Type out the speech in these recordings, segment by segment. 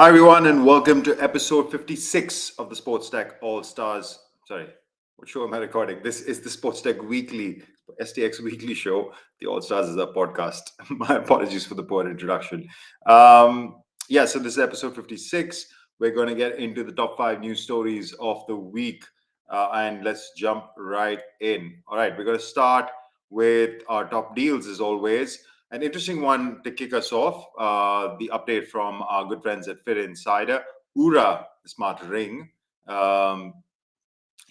Hi, everyone, and welcome to episode 56 of the Sports Tech All Stars. Sorry, what show am I recording? This is the Sports Tech Weekly, STX Weekly show. The All Stars is a podcast. My apologies for the poor introduction. So this is episode 56. We're going to get into the top 5 news stories of the week, and let's jump right in. All right, we're going to start with our top deals as always. An interesting one to kick us off, the update from our good friends at Fit Insider. OURA, the smart ring. If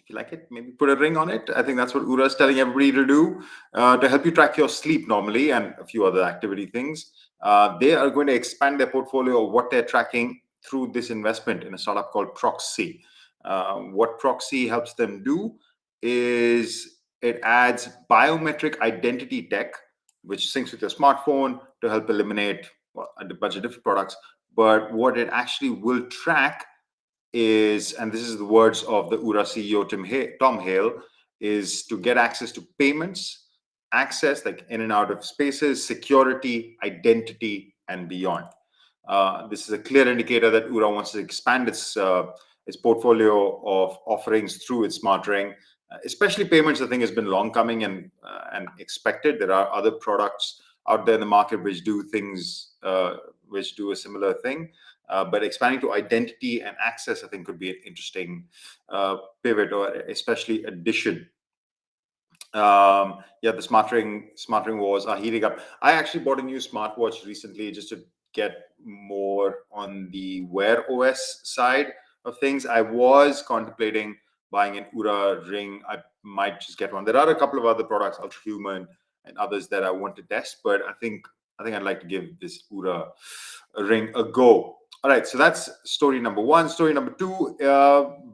you like it, maybe put a ring on it. I think that's what OURA is telling everybody to do to help you track your sleep normally and a few other activity things. They are going to expand their portfolio of what they're tracking through this investment in a startup called Proxy. What Proxy helps them do is it adds biometric identity tech which syncs with your smartphone to help eliminate a bunch of different products. But what it actually will track is, and this is the words of the OURA CEO, Tom Hale, is to get access to payments, access like in and out of spaces, security, identity, and beyond. This is a clear indicator that OURA wants to expand its portfolio of offerings through its smart ring. Especially payments, I think, has been long coming and expected. There are other products out there in the market which do things, which do a similar thing. But expanding to identity and access, I think, could be an interesting pivot or especially addition. The smart ring wars are heating up. I actually bought a new smartwatch recently just to get more on the Wear OS side of things. I was contemplating buying an OURA ring. I might just get one. There are a couple of other products, Ultrahuman and others that I want to test, but I think I'd like to give this OURA ring a go. All right, so that's story number one. Story number two,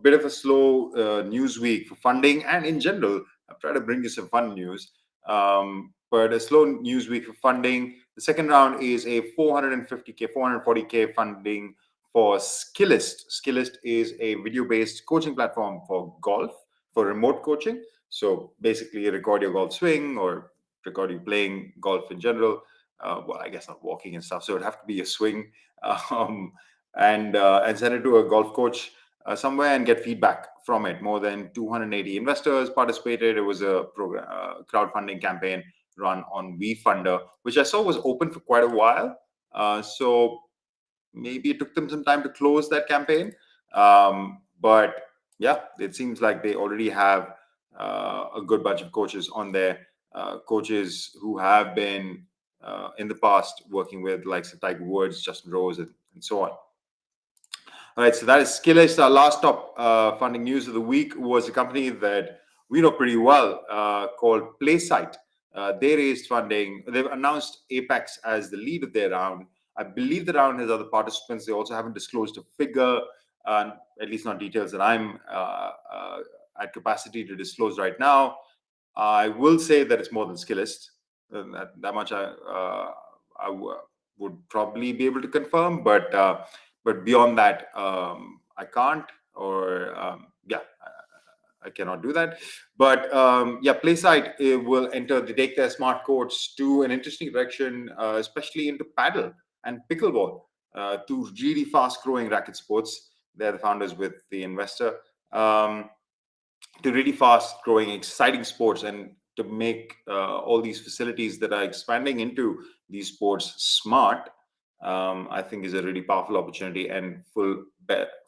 bit of a slow news week for funding and in general. I've tried to bring you some fun news, but a slow news week for funding. The second round is a 440K funding for Skillest. Skillest is a video-based coaching platform for golf, for remote coaching. So basically, you record your golf swing or record you playing golf in general. Well, I guess not walking and stuff. So it'd have to be a swing, and send it to a golf coach somewhere and get feedback from it. More than 280 investors participated. It was a crowdfunding campaign run on WeFunder, which I saw was open for quite a while. So maybe it took them some time to close that campaign. But yeah, it seems like they already have a good bunch of coaches on there, coaches who have been in the past working with likes of Tiger Woods, Justin Rose, and so on. All right, so that is Skillest. Our last top funding news of the week was a company that we know pretty well called Playsight. They raised funding. They've announced Apex as the lead of their round. I believe the round has other participants. They also haven't disclosed a figure, at least not details that I'm at capacity to disclose right now. I will say that it's more than Skillest. That much I would probably be able to confirm, but beyond that, I can't, or I cannot do that. But Playsight will take their smart courts to an interesting direction, especially into paddle and pickleball, two really fast-growing racket sports. They're the founders with the investor, to really fast-growing, exciting sports, and to make all these facilities that are expanding into these sports smart. I think is a really powerful opportunity, and full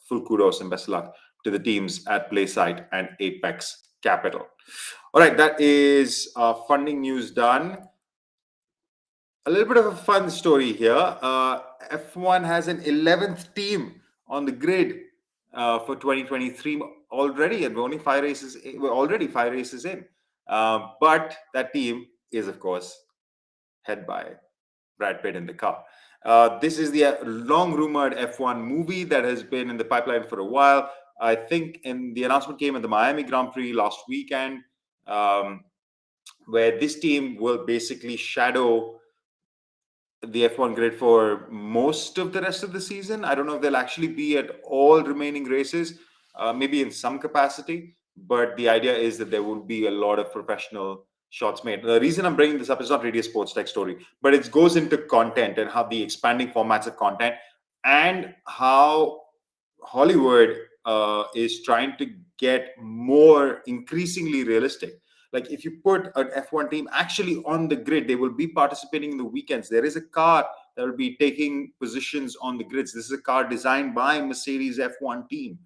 kudos and best of luck to the teams at Playsight and Apex Capital. All right, that is funding news done. A little bit of a fun story here. F1 has an 11th team on the grid for 2023 already, and we're only 5 races. We're already 5 races in, but that team is, of course, head by Brad Pitt in the car. This is the long rumored F1 movie that has been in the pipeline for a while. I think the announcement came at the Miami Grand Prix last weekend, where this team will basically shadow the F1 grid for most of the rest of the season. I don't know if they'll actually be at all remaining races, maybe in some capacity, but the idea is that there will be a lot of professional shots made. The reason I'm bringing this up is not really a sports tech story, but it goes into content and how the expanding formats of content. and how Hollywood is trying to get more increasingly realistic. Like if you put an F1 team actually on the grid, they will be participating in the weekends. There is a car that will be taking positions on the grids. This is a car designed by Mercedes F1 team.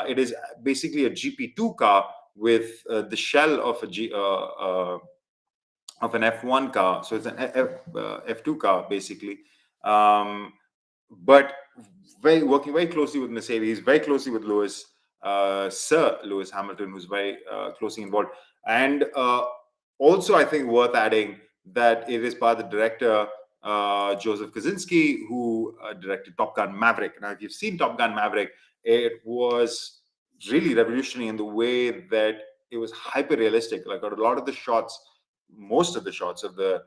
It is basically a GP2 car with the shell of of an F1 car. So it's an F2 car basically. Um, but working very closely with Mercedes, very closely with Sir Lewis Hamilton, who's very closely involved. And also, I think worth adding that it is by the director Joseph Kosinski, who directed Top Gun Maverick. Now, if you've seen Top Gun Maverick, it was really revolutionary in the way that it was hyper realistic. Like a lot of the shots, most of the shots of the,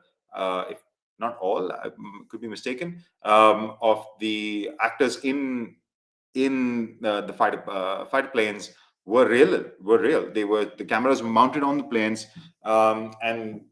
if not all, I could be mistaken, of the actors in the fighter planes were real. The cameras were mounted on the planes, and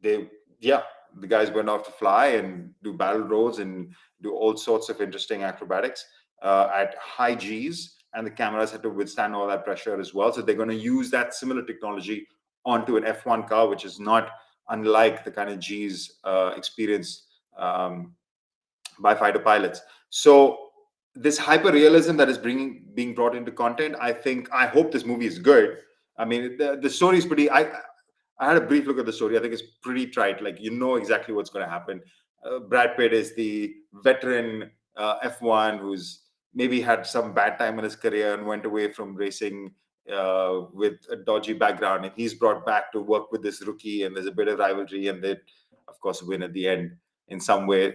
they yeah the guys went off to fly and do battle rolls and do all sorts of interesting acrobatics at high G's, and the cameras had to withstand all that pressure as well. So they're going to use that similar technology onto an F1 car, which is not unlike the kind of G's experienced by fighter pilots. So this hyper realism that is being brought into content, I hope this movie is good. I mean, the story is pretty. I had a brief look at the story. I think it's pretty trite. Like you know exactly what's going to happen. Brad Pitt is the veteran F1 who's maybe had some bad time in his career and went away from racing with a dodgy background, and he's brought back to work with this rookie, and there's a bit of rivalry, and they, of course, win at the end in some way.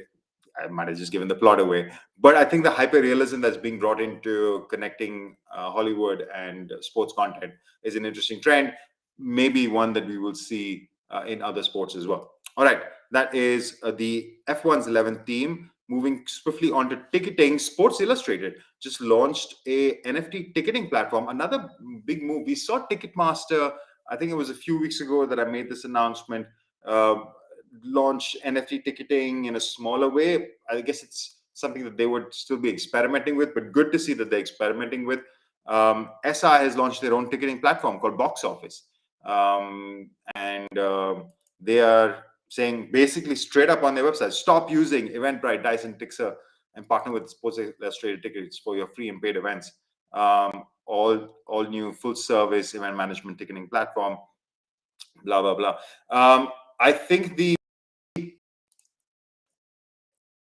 I might have just given the plot away, but I think the hyper realism that's being brought into connecting Hollywood and sports content is an interesting trend, maybe one that we will see in other sports as well. All right, that is the F1's 11th team. Moving swiftly on to ticketing, Sports Illustrated just launched a NFT ticketing platform. Another big move. We saw Ticketmaster, I think it was a few weeks ago that I made this announcement, launch NFT ticketing in a smaller way. I guess it's something that they would still be experimenting with, but good to see that they're experimenting with. SI has launched their own ticketing platform called Box Office. And they are saying basically straight up on their website, stop using Eventbrite, Dice, and Tixer, and partner with Sports Illustrated Tickets for your free and paid events. All new full service event management ticketing platform. Blah blah blah. I think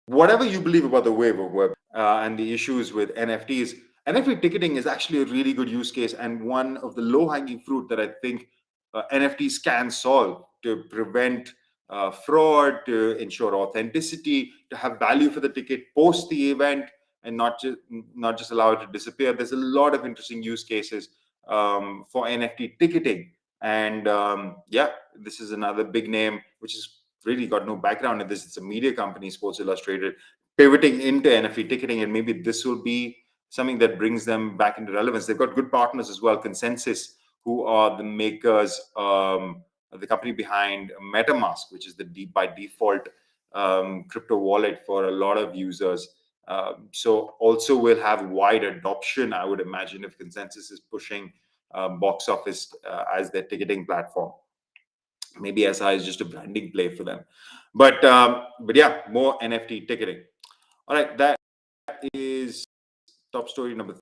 whatever you believe about the wave of web and the issues with NFTs, NFT ticketing is actually a really good use case and one of the low-hanging fruit that I think NFTs can solve to prevent fraud, to ensure authenticity, to have value for the ticket post the event, and not just allow it to disappear. There's a lot of interesting use cases for NFT ticketing, and this is another big name which is really got no background in this. It's a media company, Sports Illustrated, pivoting into NFT ticketing, and maybe this will be something that brings them back into relevance. They've got good partners as well, Consensus, who are the makers, the company behind MetaMask, which is the by default crypto wallet for a lot of users. So also will have wide adoption, I would imagine, if Consensus is pushing Box Office as their ticketing platform. Maybe SI is just a branding play for them, but yeah, more NFT ticketing. All right, that is top story number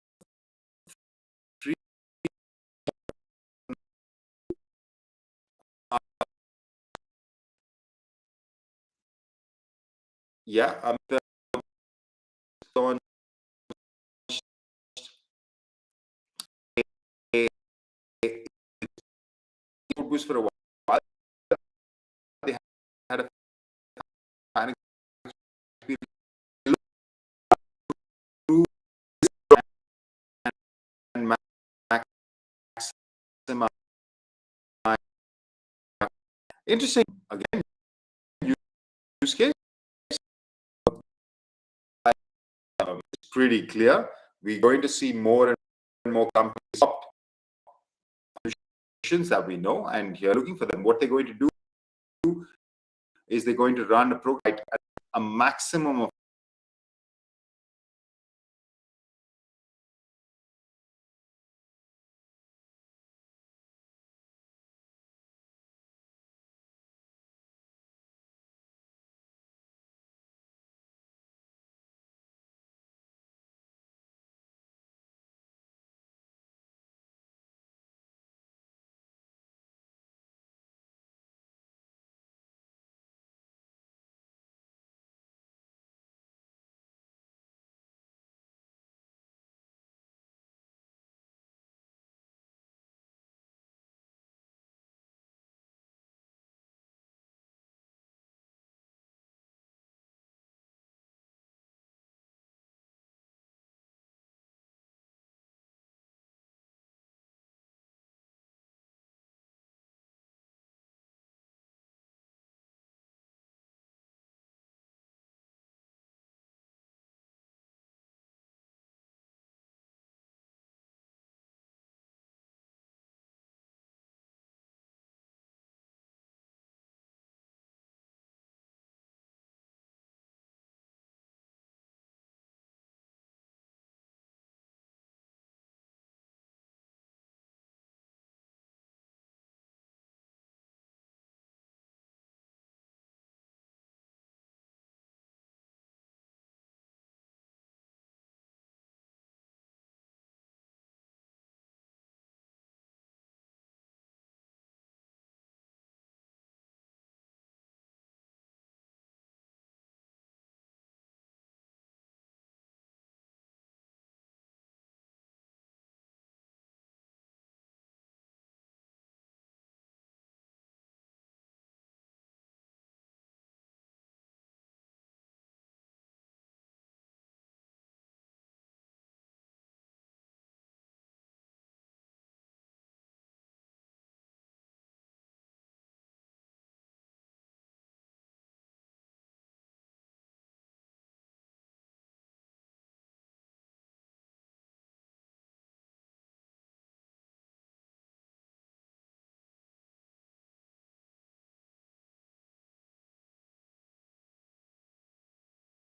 3. Yeah, the launched a Sportboost for a while. They had a fan experience and maximize. Interesting. Again, use case. It's pretty clear. We're going to see more and more companies opt that we know, and you're looking for them. What they're going to do is they're going to run a program at a maximum of